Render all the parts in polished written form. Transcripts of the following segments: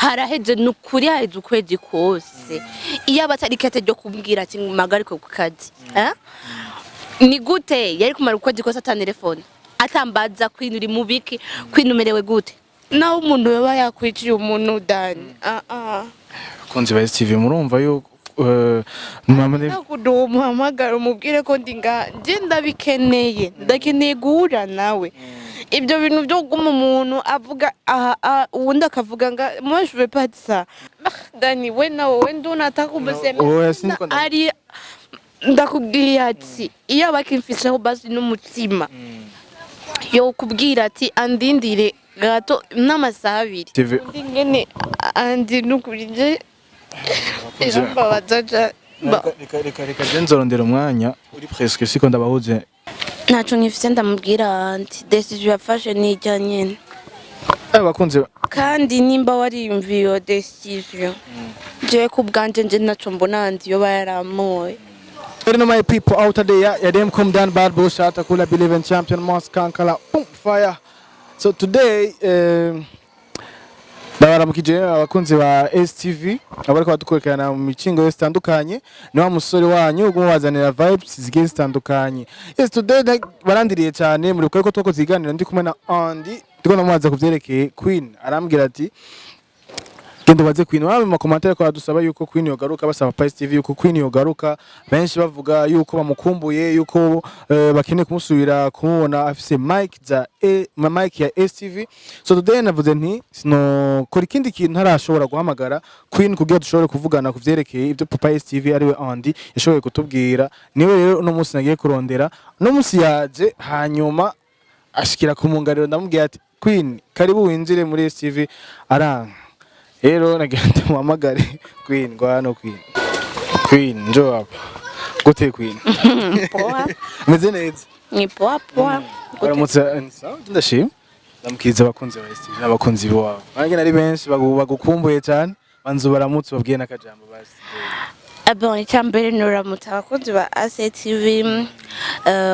haraheze nukuri haheze ukwezi kose iyo abatari kete ryo kumbwira ati magariko ku kazi ni gute yari kumara ukwezi kose ata telefone atambaza kwinuri mubiki kwinumerewe gute naho umuntu yaba yakwiciye umuntu Dani kunzi ba STV murumva yuko nakudo muhamagara umubwire ko ndinga nje ndakeneye guhura nawe ibyo bintu byo guma umuntu avuga uwundi akavuga nga moi je veux pas ça Dani we nawe nduna atakubese ari ndakubwiye ati iyo abakimfishaho basi n'umutima yo kubwira ati andindire gato n'amasaha 2 ngene andi nukurije ejo babazaja reka genzorondera umwanya uri presque siko ndabahuze naco ngifise ndamubwira anti decision yafashe nijyanye abakunze kandi nimba wariyumviye iyo decision je kubganje nje naco mbona andi yo bayaramoye. You know my people out there, yeah, them come down bad bull shot, Akula believe in champion, Mos Kankala, boom, fire. So today, ndabaramukije abakunzi ba STV, abariko batukurikirana mu micingo zitandukanye, niwa musore wanyu ugumubazanira vibes zigiye zitandukanye. Yes, today barandiriye cyane muri ko twako ziganira ndi kumwe na Andy, ndiko namubaza kuvyerekeye Queen, arambwira ati gendo baze Queen waba mu commentaire ko adusaba yuko Queen yogaruka basaba pa STV yuko Queen yogaruka benshi bavuga yuko bamukumbuye yuko bakeneye kumusubira kumubona afise mic ya STV. So today navuze nti sino kora ikindi kintu ntarashobora guhamagara Queen kugira dushobore kuvugana kuvyerekeye ibyo papa STV ariwe Andy yashoboye kutubwira niwe rero no munsi nagiye kurondera no munsi yaje hanyuma ashikira ku mungariro ndamubwiye ati Queen karibu winjire muri STV aranga Ero nagende muhamagare Queen ngwano Queen njoo hapa gute Queen poa meze neza ni poa baramutse ndashima ndamukiriza abakunzi ba STV n'abakunzi bawe bange nari benshi bagukumbuye cyane banzu baramutse babwiye nakajambo basi bon icyambere nuramutse abakunzi ba STV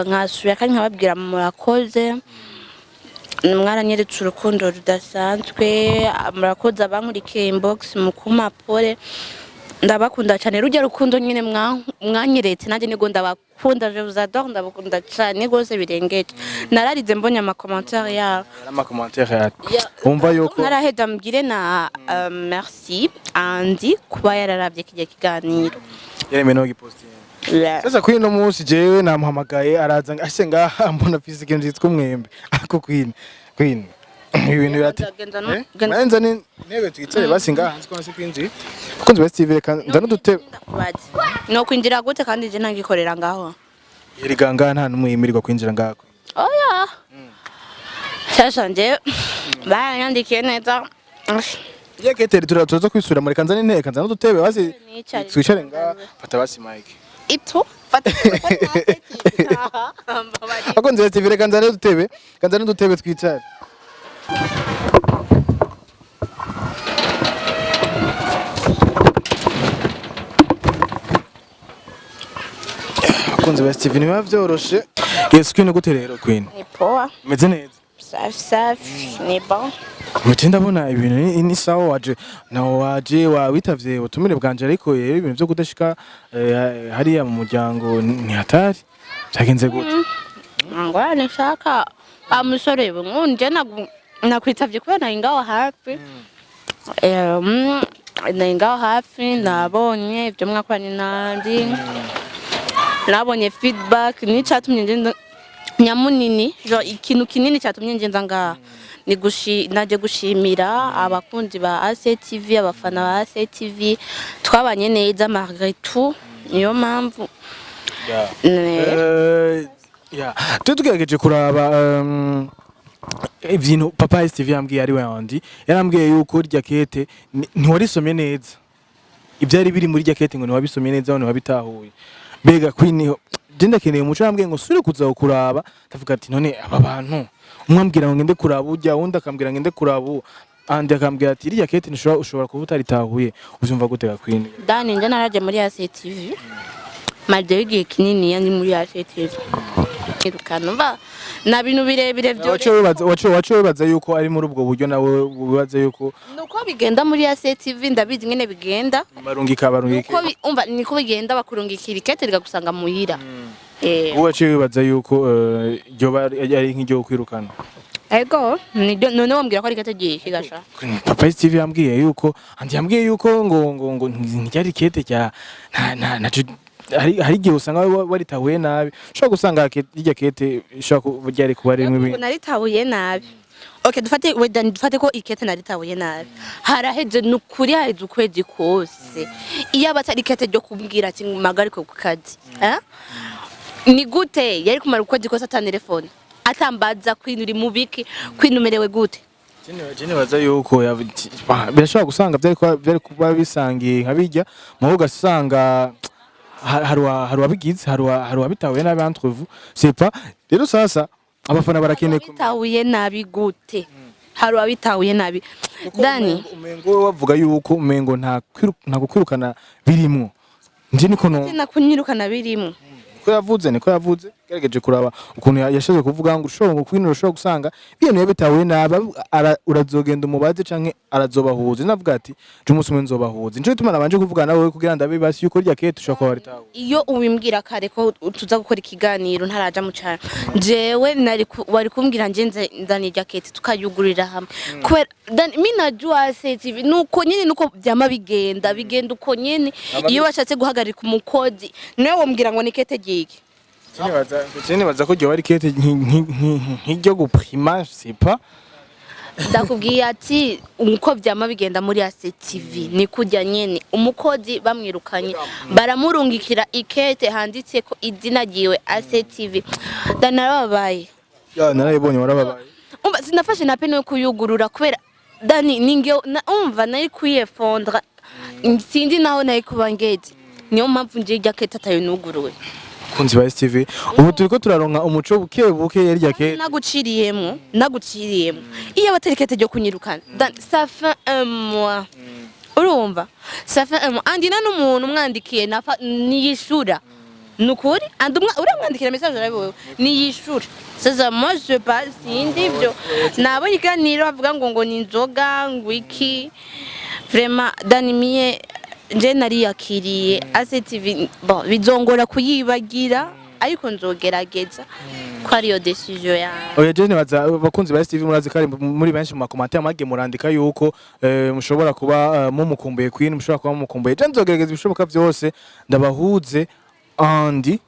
nkasuye kandi nkababwira murakoze mwaranyeretse urukundo rudasanzwe murakoze abankurikiye inbox mukumapore ndabakunda cyane rujya rukundo nyine mwanyeretse nanjye nigo ndabakunda je vous adore ndabakunda cyane gose birengeje nararize mbonye ama commentaire ya umva yuko naraheda mbwire na merci Andy kuba yararavye kijya kiganiro yereme no giposting sasa Queen no munsi jewe namuhamagaye araza ashe ngaha mbona physique nzitwa umwembe ako Queen ibintu yati nanza ni nebe twitare basi ngaha hanze kwa kwinji kunzi best TV kandi ndudute no kwinjira gute kandi je ntagikorera ngaho iriganga nta numwimirwa kwinjira ngaho oya sasa nje bayandikiye neza yeketeri turaza kwisura muri kanzani nteka kanzana udutebe basi twicare ngaha fata basi mic ito akunze TV kanzana udutebe twicare akunze best TV niba byoroshe yes Queen gute rero Queen ni poa meze neza safi ni bon mutinda bona ibintu ni sawa waje witavye utumire bwanje ariko ibintu byo kudashika hariya mu muryango ni hatari cyagenze gute ngwana nshaka amusore ngunje nakwitavye kubera ingaho hafi ingaho hafi nabonye ibyo mwakoranye nandi nabonye feedback ni cyatumye ngenda nyamunini ikintu kinini cyatumye ngenda ngaha naje gushimira abakunzi ba STV abafana ba STV twabanye neza malgré tout niyo mpamvu tugerageje kuraba ibintu papa STV yambwiye ari we Andy yarambwiye yuko rya kete ntiwarisomye neza ibyari biri muri rya kete ngo ntiwabisomye neza none wabitahuye mbega Queen genda keneye umuco yambwiye ngo sure kuza kuraba ndavuga ati none aba bantu umwambwira ngo ngende kuraba ujya wundi akambwira ngende kuraba Andy akambwira ati rya kete ushobora kuba utaritahuye uzumva gutega Queen Dani nje naraje muri STV malgré igihe kinini yani muri STV kumwirukana mba na bintu birebire byo wacu wibaza yuko ari muri ubwo buryo nawe wibaza yuko nuko bigenda muri ya TV ndabizi nyene bigenda barungika nuko umva niko bigenda bakurungikira ikete rigusanga muhira wacu wibaza yuko ryo ari nk'iryo kwirukana ego none wambwira ko ari ikete gigasha Papa TV yambwiye yuko yambwiye yuko ngo ntiryari ikete cya hari igihe usanga waritahuye nabi ushobora gusanga irya kete ushobora ryari kuba rimwe ibintu naritahuye nabi okay dufate ko ikete naritahuye nabi haraheze nukuri haheze ukwezi kose iyo abatari ikete ryo kumbwira ati magariko ku kazi ni gute yari kumara ukwezi kose ata telefone atambaza kwinuri mubiki kwinumerewe gute Jene baza yuko birashobora gusanga byari kuba bisangiye nkabijya mu ugasanga hari wabigize hari wabitahuye nabi entre vous c'est pas rero sasa abafana barakeneye bitahuye nabi gute hari wabitahuye nabi Dani umengo wavuga yuko umengo nta gukwirukana birimo nje niko no kunyirukana birimo niko yavuze gerageje kuraba ukuntu yashaje kuvuga ngo ushobora kwinura ushobora gusanga ibintu yabitahuye naba urazogenda umubaze canke arazobahuza navuga ati je umunsi umwe nzobahuza injo bituma nabanje kuvugana nawe kugira ndabe basi yuko rya kete ushobora kuba waritaho iyo ubimbwira kare ko tuza gukora ikiganiro ntaraja mu cyaro jewe wari kumbwira nje ndani rya kete tukayugurira hamwe kubera mina jua TV nuko nyine nuko byama bigenda uko nyine iyo bashatse guhagarika umukozi niwe wombwira ngo ni kete giki baza ko ryo wari kete nk'iryo guprima c'est pas ndakubwiye ati uko byama bigenda muri TV ni kujya nyene umukozi bamwirukanye baramurungikira ikete handitse ko izina giwe TV narababaye narayibonye warababaye sinafashe na pene yo kuyugurura kubera Dani ninge umva nari kuyefondra sindi naho nari kubangeze niyo mpamvu nje rya kete atayo nuguruwe kunzi ba STV ubu turiko turaronka umuco buke yarya kete naguciriyemo iyo baterekete ryo kunyirukana ça fait un mois urumva ça fait un mois andi nano umuntu umwandikiye nafa niyishura nukuri andi uramwandikira message arabiwe niyishura sasa moi je pas sindi byo nabonye iganiro bavuga ngo ni inzoga ngwiki vraiment danimiye nje nari yakiriye TV bon bizongora kuyibagira ariko nzogerageza ko ariyo decision ya oya Jene bakunzi ba TV murazi kari muri benshi mu commentaire mage murandika yuko mushobora kuba mumukumbuye Queen mushobora kuba mumukumbuye je nzogerageza ibishoboka byose ndabahuze andi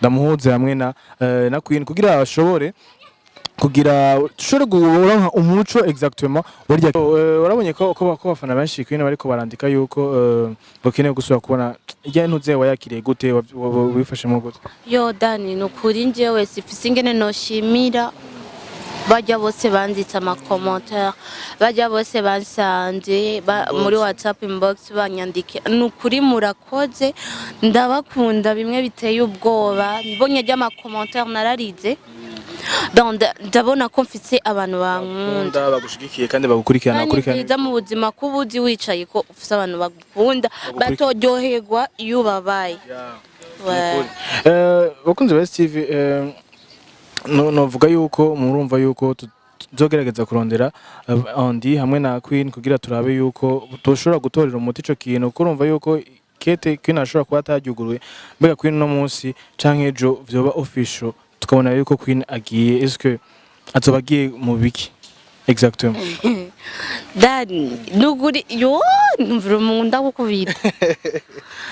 ndamuhuze hamwe na Queen kugira bashobore tushobore guronka umuco exactement warya urabonye ko bafana benshi Queen bariko barandika yuko bakeneye gusubira kubona ijya ntuze wayakiriye gute wifashe mu gute yo Dani nukuri njewe sifise ingene noshimira bajya bose banditse amakommentaire bajya bose bansanze muri WhatsApp inbox banyandike nukuri murakoze ndabakunda bimwe biteye ubwoba mbonye ajya amakommentaire nararize ndabona ko mfite abantu bankunda bagushigikiye kandi bagukurikirana neza mu buzima kubuzi wicaye ko ufite abantu bagukunda batoryoherwa iyo ubabaye bakunze ba STV novuga yuko murumva yuko tuzogerageza kurondera andi hamwe na Queen kugira turabe yuko tushobora gutorera umuti ico kintu kurumva yuko kete Queen ashobora kuba atajuguruye mbega Queen no munsi canke ejo vyoba official tukabona yuko Queen agiye est-ce azoba agiye mu biki exactement Dani nuguri yo numvira umuntu ndagukubira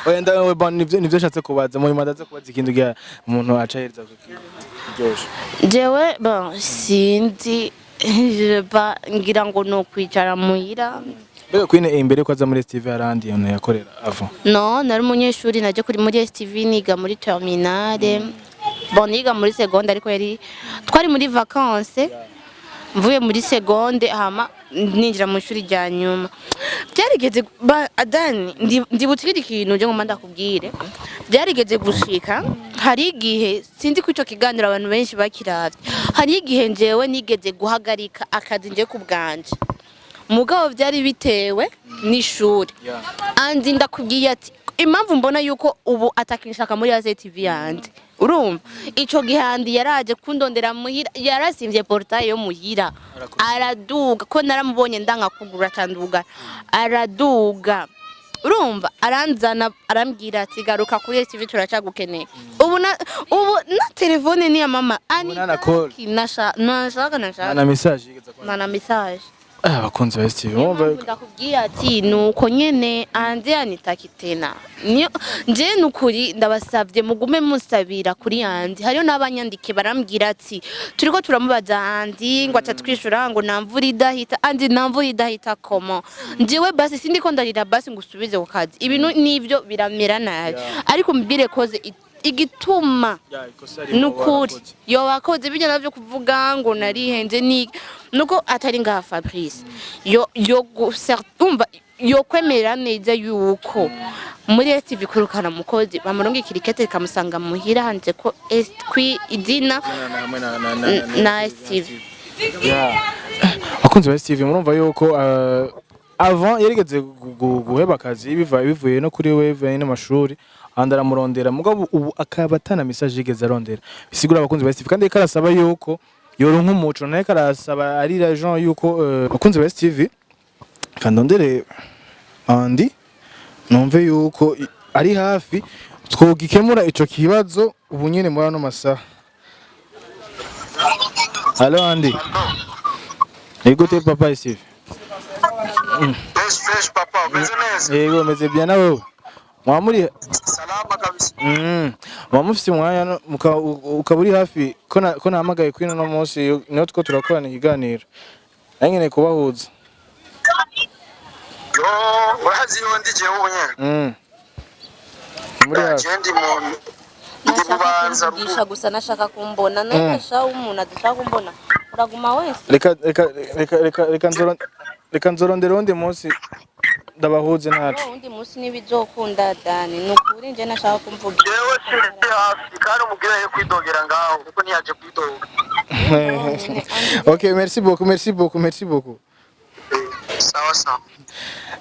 oya ndawe bon nivyo shatse kubaza mu imadaze kubaza ikintu gya umuntu acahereza kuryosha jewe bon sinzi je pas ngira ngo no kwicara muhira mbega Queen imbere ko aza muri STV arandi yone yakorera avant no nari umunyeshuri naje kuri muri STV niga muri terminale bon niga muri seconde ariko twari muri vacances mvuye muri seconde hama ninjira mu ishuri rya nyuma byarigeze Adani ndibutira ikintu je ngomba ndakubwire byarigeze gushika hari igihe sindi ko ico kiganiro abantu benshi bakiravye hari igihe njewe nigeze guhagarika akazi nje ku bwanje mugabo byari bitewe n'ishuri Yeah. andi ndakubwiye ati impamvu mbona yuko ubu atakinshaka muri ya TV yandi urumva ico gihandi yaraje kundondera muhira yarasimvye portail yo muhira araduga ko naramubonye ndanga kugura canduga araduga urumva aranzana arambwira ati garuka kuri TV turacagukeneye ubu na telefone ni ya mama ani nashaka na message na message abakunzi ba STV ndakubwira ati nuko nyene andi anitaki tena nje nukuri ndabasavye mugume musabira kuri andi hariyo n'abanyandike barambwira ati turiko turamubaza andi ngo atatwishura ngo namvura idahita andi namvura idahita komo njewe basi sindiko ndarira basi ngusubize ku kazi ibintu nivyo biramera nabi ariko mbwire koze igituma nukuri yo wakoze bijya navyo kuvuga ngo narihenze ni nuko atari ngaha Fabrice yo umva yo kwemera neza yuko muri TV kurukana mukozi bamuronga ikirikete kamusanga muhira hanze ko kwi idina na STV akunze ba STV murumva yuko avant yarigeze guheba akazi bivuye no kuri we n'amashuri andara murondera mugabo ubu akaba atana message yigeze arondera bisigura abakunzi ba STV kandi karasaba yuko yoronka umuco naye karasaba ari agent yuko abakunzi ba STV kandondere andi numve yuko ari hafi twogikemura ico kibazo ubu nyene muri ano masaha. Allo Andi Écoutez papa STV Fresh papa umeze neza yego meze bien nawe mwamuri salama kabisa mwamufise umwanya ukaburi hafi ko nahamagaye kwino no munsi niho two turakorana ikiganiro nanyene kubahuza yo urazi yo ndi jewe unye muri hafi ndi mu nashaka kugisha gusa nashaka kumbona nasha umuntu adashaka kumbona uraguma wese reka nzorondera undi munsi ndabahuze ntacu undi munsi nibizokunda Dani nukuri nje nashaka kumvuga yewe ndi hafi kandi umubwira yo kwidogera ngaho kuko ntiyaje kwidoga OK merci beaucoup sawa sawa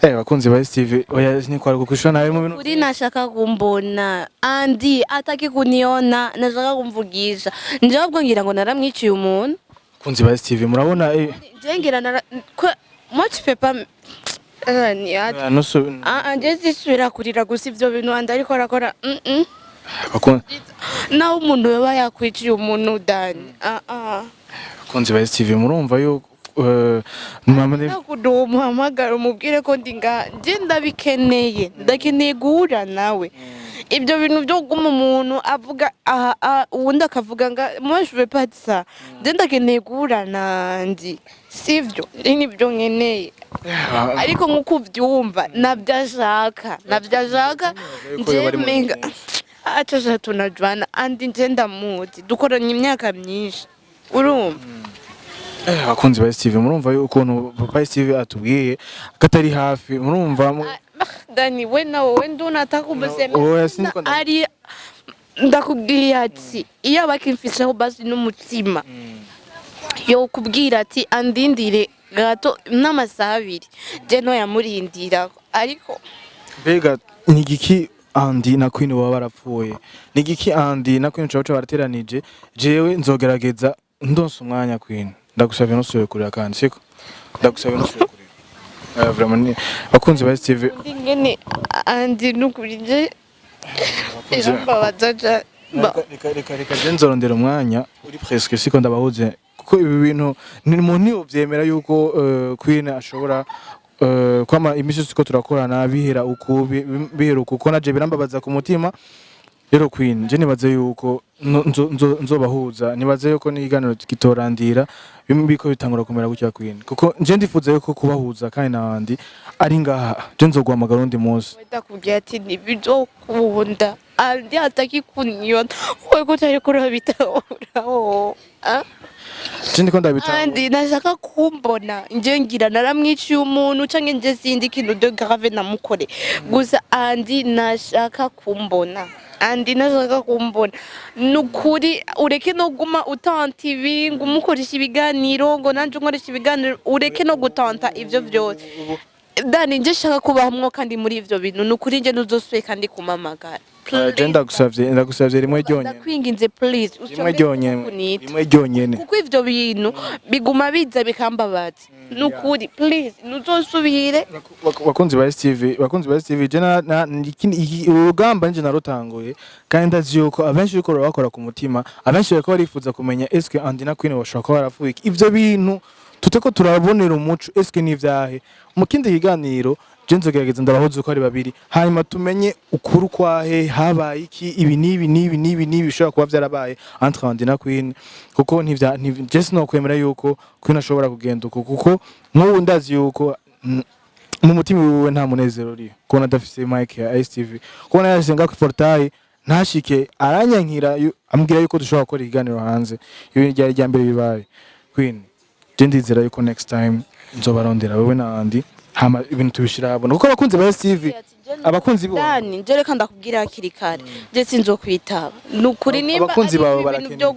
bakunzi ba STV oya ni kwa kukushwa nawe mu bintu uri nashaka kumbona andi ataki kuniona nashaka kumvugisha nje ahubwo ngira ngo naramwiciye umuntu kunzi ba STV murabona nje ngira much paper ni anje zisubira kurira gusa ivyo bintu andi ariko arakora naho umuntu yaba yakwiciye umuntu Dani kunzi ba STV murumva yo muhamagara umubwire ko nje ndakeneye guhura nawe ibyo bintu byo guma umuntu avuga uwundi akavuga nga Menshi patisa nje ndakeneye guhura nandi sivyo nibyo nkeneye ariko nkuko uvyumva navyashaka nje menga acha tunajwana andi nje ndamuzi dukoranye imyaka myinshi urumva abakunzi ba STV murumva ukuntu papa STV atubwiye katari hafi murumva Dani we nawe nduna atakumusema ari ndakubwiye ati iyo abakimfishaho basi n'umutima yo kubwira ati andindire gato n'amasaha 2 je no yamurindira ariko mbega nigiki Andi na Queen baba barapfuye nigiki Andi na Queen cyo barateranije jewe nzogerageza ndonse umwanya Queen ndagusabye no suye kurira kandi siko ndagusabye no suye kurira vraiment bakunzi ba STV ngene Andi nukurije bazaja reka nzorondera umwanya uri presque siko ndabahuze kuko ibi bintu ni umuntu yovyemera yuko Queen ashobora kwama imisi siko turakorana bihera uko naje birambabaza ku mutima rero Queen je nibaze yuko nzobahuza nibaze yuko n'iganiro kitorandira biko bitangura kumera gutya Queen kuko nje ndifuza yuko kubahuza kandi nabandi ari ngaha je nzoguhamagara undi munsi ndakubwiye ati nibizokunda andi ataki kunyona we kutari kurabitaho Chindi konda bitanga andi nashaka kumbona nje ngira naramwiciye umuntu canke nje sindi kintu de grave namukore gusa andi nashaka kumbona nukuri ureke no guma utanta ibi ngo umukoresha ibiganiro ngo nanje nkoresha ibiganiro ureke no gutanta ivyo byose Dani nje shaka kubahamwo kandi muri ivyo bintu nukuri nje nuzosuye kandi kumamagara. ndagusavye rimwe ryonyene Ndakwinginze please rimwe ryonyene kuko ivyo bintu biguma biza bikambabaza nukuri please nuzosubire. bakunzi ba STV je urugamba nje narutanguye kandi ndazi yuko abenshi yuko bakora ku mutima abenshi bariko barifuza kumenya eske Andy na Queen bashaka ko baravuye ivyo bintu tuteko turabonera umuco eske n'ivyahe mu kindi kiganiro je nzogerageza ndabahoze uko ari babiri hanyuma tumenye ukuru kwahe habaye iki ibi nibi bishobora kuba vyarabaye entre Andy na Queen kuko je sinokwemera yuko Queen ashobora kugenda uko kuko nk'ubu ndazi yuko mu mutima wiwe nta munezero uri kubona adafise mic ya STV kubona yasenga ku portail ntashike aranyankira ambwira yuko dushobora gukora ikiganiro hanze ibi ryari rya mbere bibaye Queen je ndizera yuko next time nzobarondera wewe na Andy hama ibintu tubishira habona kuko abakunzi ba STV abakunzi bo Dani nje reka ndakubwira hakiri kare je sinzokwitaba nukuri nimba abakunzi bawe barakeneye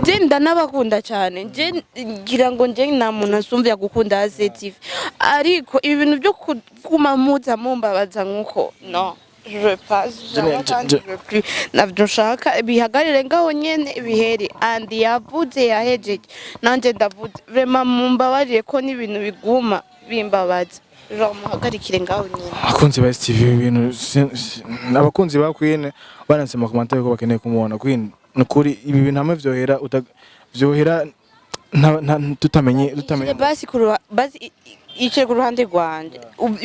je ndanabakunda cyane je ngira ngo nje nta muntu asumvya gukunda STV ariko ibi bintu byo kumamuza mumbabaza nkuko no je passe navyo nshaka bihagarire ngaho nyene bihere Andy yavuze yahejeje nanje ndavuze vraiment mumbabarire ko n'ibintu biguma bimbabaza muhagarikire ngaho nyine abakunzi ba STV ibintu abakunzi ba Queen baranse mu commentaire ko bakeneye kumubona Queen nukuri ibi bintu hamwe vyohera tutamenye basi ice ku ruhande rwanje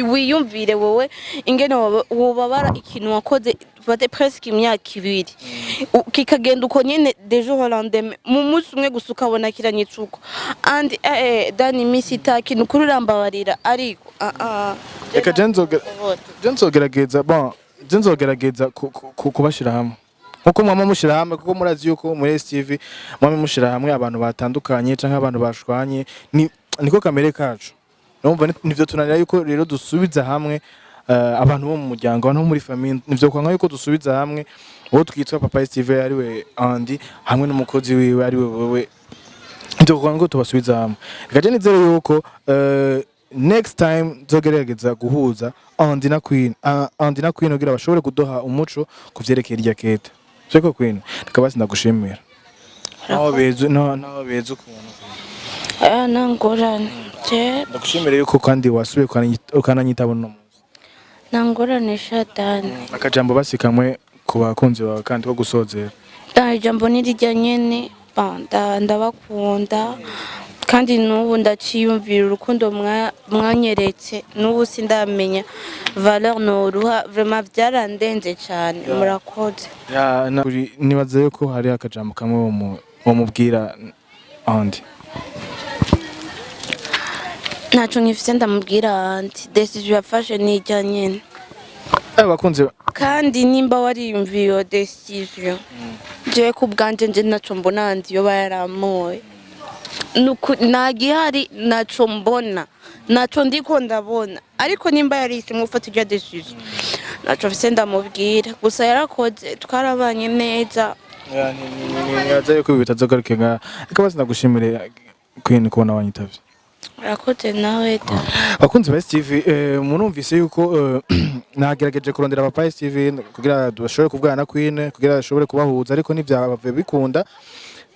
wiyumvire wowe ingene wobabara ikintu wakoze bate presque imyaka 2 kikagenda uko nyene dejo Hollandeme mu munsi umwe gusa ukabona kiranyicuko and Dani misi taki nukuri urambabarira ariko reka nzogerageza kubashira hamwe nkuko mwama mushira hamwe kuko murazi yuko muri STV mwama mushira hamwe abantu batandukanye canke abantu bashwanye niko kamere kacu numva nivyo tunanira yuko rero dusubiza hamwe abantu bo mu muryango no muri famille nivyo kwanga yuko dusubiza hamwe uwo twitwa Papa STV ari we Andy hamwe n'umukozi wiwe ari we wewe nivyo kwanga ngo tubasubiza hamwe reka nizere yuko next time zogerageza guhuza Andy na Queen ugira bashobore kudoha umuco kuvyerekera irya kete Cheko Queen reka ndagushimira naho bezo ukuntu nangorane ndagushimira yuko kandi wasubiye ukananyitaba no munsi nangorane shatani akajambo basikamwe ku bakunzi bawe kandi ko gusozera ijambo nirijya nyene ndabakunda kandi n'ubu ndaciyumvira urukundo mwanyeretse n'ubu sindamenya valeur noruha vraiment byarandenze cyane murakoze nibaza yuko hari akajambo kamwe mubwira Andy ntacyo nkifite ndamubwira Andy decision yafashe nijya nyene abakunzi kandi nimba wariyumviye iyo decision je ku bwanje nje ntacyo mbona Andy yo bayaramoye nagihari ntacyo mbona ntacyo ndiko ndabona ariko nimba yarisemo gufata iryo decision ntacyo mfite ndamubwira gusa yarakoze twarabanye neza nyaza yuko bitazogaruke nka reka basi ndagushimire Queen kubona wanyitavye Rakote nawe da. Bakunzi ba STV murumvise yuko nagerageje kurondera Papa STV kugira bashobore kuvugana na Queen kugira bashobore kubahuza ariko nivyabavuye bikunda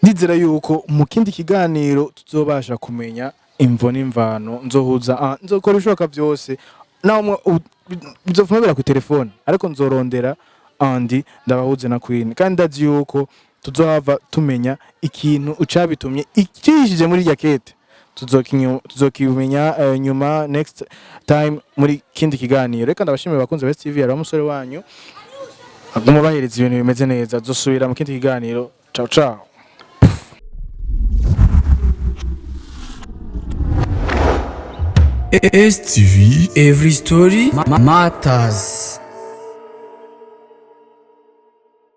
ndizera yuko mu kindi kiganiro tuzobasha kumenya imvo n'imvano nzohuza nzokora ibishoboka byose nawe bizofumabira ku telefone ariko nzorondera Andy ndabahuze na Queen kandi ndazi yuko tuzohava tumenya ikintu ucabitumye ikishije muri yakete tuzokimenya nyuma next time muri kindi kiganiro reka ndabashimira bakunze ba STV ari umusore wanyu aguma bahereza ibintu bimeze neza zosubira mu kindi kiganiro ciao ciao STV, every story matters.